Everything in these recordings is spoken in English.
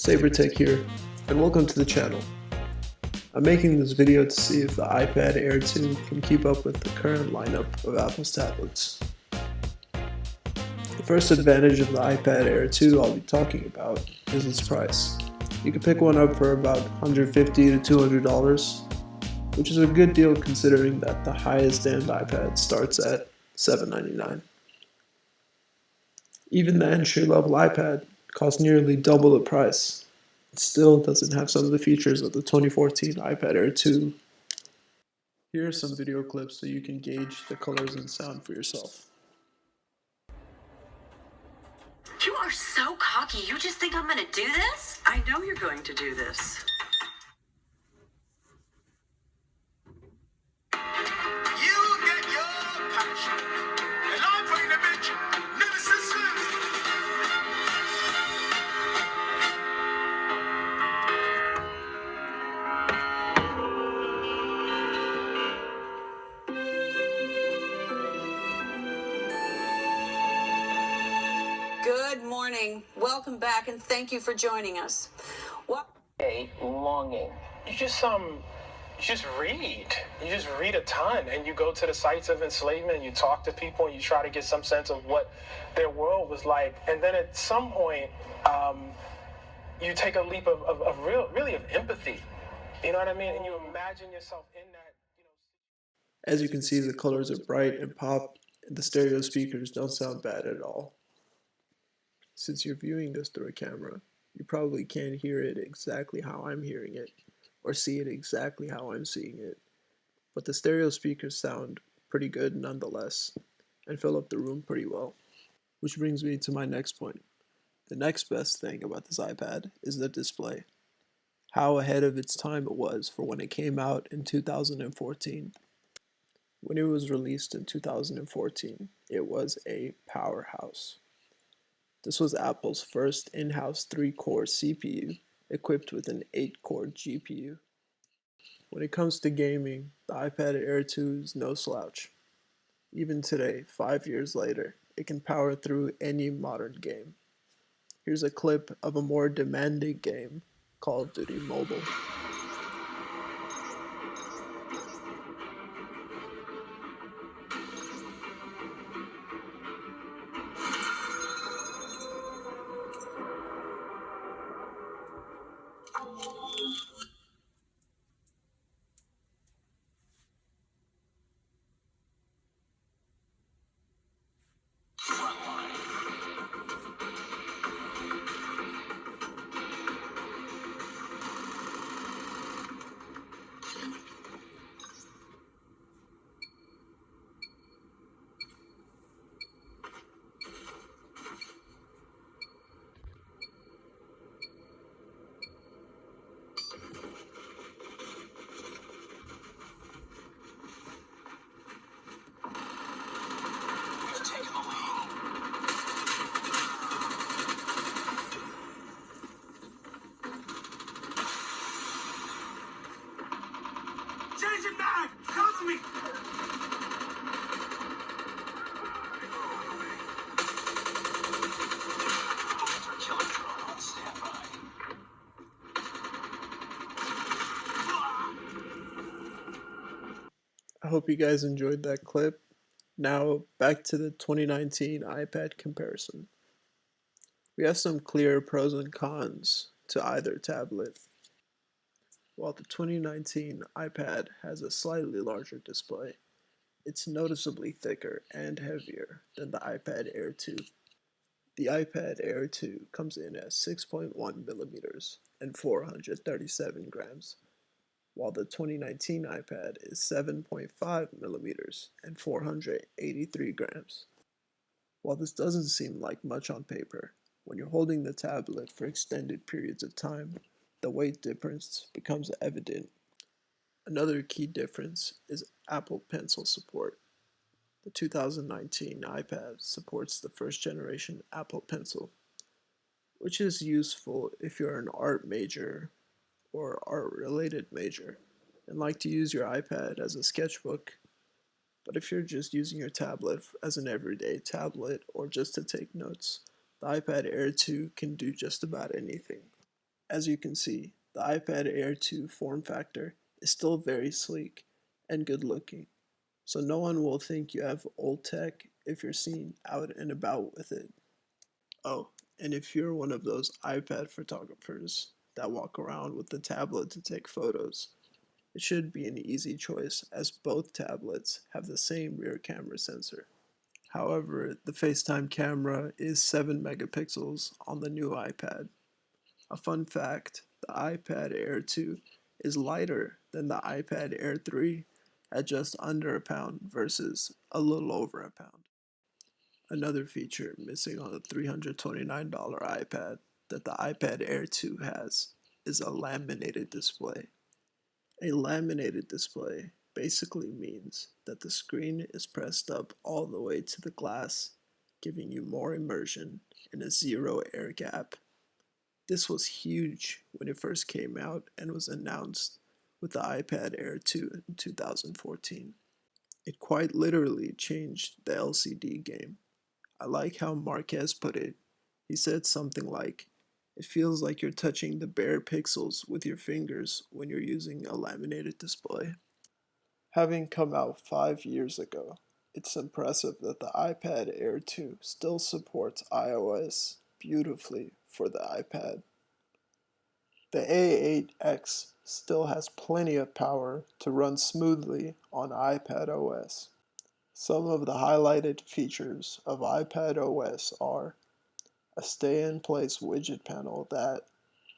SaberTech here, and welcome to the channel. I'm making this video to see if the iPad Air 2 can keep up with the current lineup of Apple's tablets. The first advantage of the iPad Air 2 I'll be talking about is its price. You can pick one up for about $150 to $200, which is a good deal considering that the highest end iPad starts at $799. Even the entry-level iPad costs nearly double the price. It still doesn't have some of the features of the 2014 iPad Air 2. Here are some video clips so you can gauge the colors and sound for yourself. You are so cocky. You just think I'm going to do this? I know you're going to do this. You get your passion, and I'm putting the bitch nemesis. Good morning. Welcome back, and thank you for joining us. What? A longing. You just read. You just read a ton, and you go to the sites of enslavement, and you talk to people, and you try to get some sense of what their world was like. And then at some point, you take a leap of really of empathy. You know what I mean? And you imagine yourself in that. As you can see, the colors are bright and pop, and the stereo speakers don't sound bad at all. Since you're viewing this through a camera, you probably can't hear it exactly how I'm hearing it, or see it exactly how I'm seeing it, but the stereo speakers sound pretty good nonetheless, and fill up the room pretty well. Which brings me to my next point. The next best thing about this iPad is the display. How ahead of its time it was for when it came out in 2014. When it was released in 2014, it was a powerhouse. This was Apple's first in-house 3-core CPU equipped with an 8-core GPU. When it comes to gaming, the iPad Air 2 is no slouch. Even today, 5 years later, it can power through any modern game. Here's a clip of a more demanding game, Call of Duty Mobile. Change it back! Cover me! Killer drone on standby. I hope you guys enjoyed that clip. Now back to the 2019 iPad comparison. We have some clear pros and cons to either tablet. While the 2019 iPad has a slightly larger display, it's noticeably thicker and heavier than the iPad Air 2. The iPad Air 2 comes in at 6.1 millimeters and 437 grams, while the 2019 iPad is 7.5 millimeters and 483 grams. While this doesn't seem like much on paper, when you're holding the tablet for extended periods of time, the weight difference becomes evident. Another key difference is Apple Pencil support. The 2019 iPad supports the first generation Apple Pencil, which is useful if you're an art major or art-related major and like to use your iPad as a sketchbook. But if you're just using your tablet as an everyday tablet or just to take notes, the iPad Air 2 can do just about anything. As you can see, the iPad Air 2 form factor is still very sleek and good looking, so no one will think you have old tech if you're seen out and about with it. Oh, and if you're one of those iPad photographers that walk around with the tablet to take photos, it should be an easy choice as both tablets have the same rear camera sensor. However, the FaceTime camera is 7 megapixels on the new iPad. A fun fact, the iPad Air 2 is lighter than the iPad Air 3 at just under a pound versus a little over a pound. Another feature missing on the $329 iPad that the iPad Air 2 has is a laminated display. A laminated display basically means that the screen is pressed up all the way to the glass, giving you more immersion and a zero air gap. This was huge when it first came out and was announced with the iPad Air 2 in 2014. It quite literally changed the LCD game. I like how Marquez put it. He said something like, "It feels like you're touching the bare pixels with your fingers when you're using a laminated display." Having come out 5 years ago, it's impressive that the iPad Air 2 still supports iOS beautifully for the iPad. The A8X still has plenty of power to run smoothly on iPad OS. Some of the highlighted features of iPad OS are a stay-in-place widget panel that,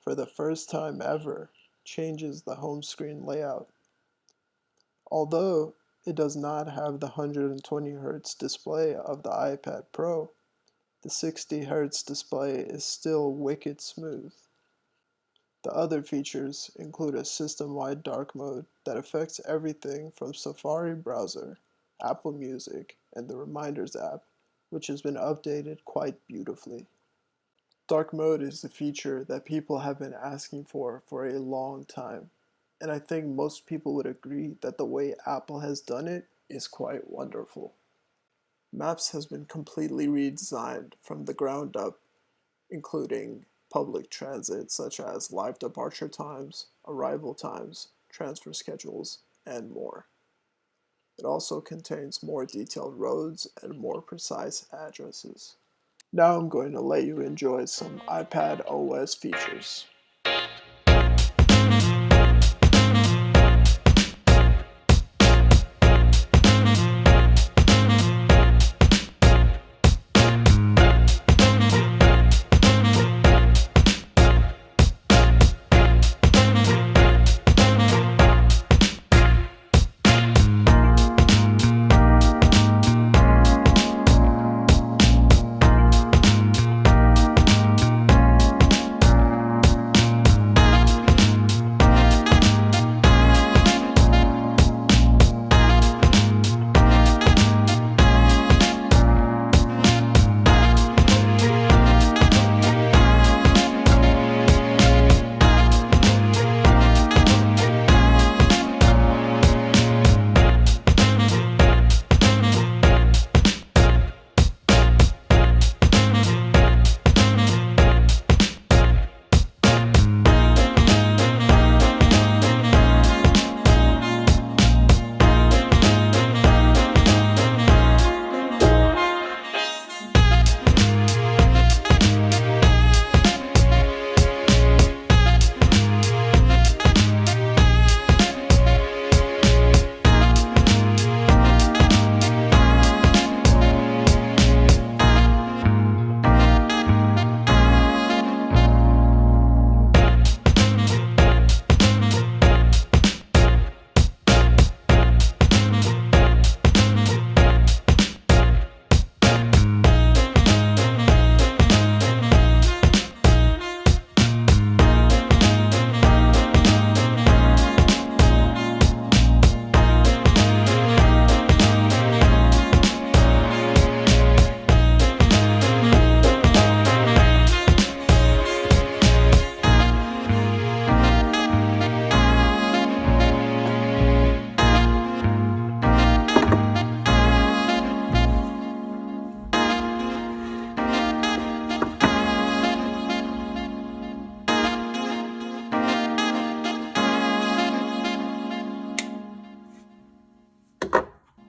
for the first time ever, changes the home screen layout. Although it does not have the 120Hz display of the iPad Pro, the 60Hz display is still wicked smooth. The other features include a system-wide dark mode that affects everything from Safari browser, Apple Music, and the Reminders app, which has been updated quite beautifully. Dark mode is a feature that people have been asking for a long time, and I think most people would agree that the way Apple has done it is quite wonderful. Maps has been completely redesigned from the ground up, including public transit such as live departure times, arrival times, transfer schedules, and more. It also contains more detailed roads and more precise addresses. Now I'm going to let you enjoy some iPad OS features.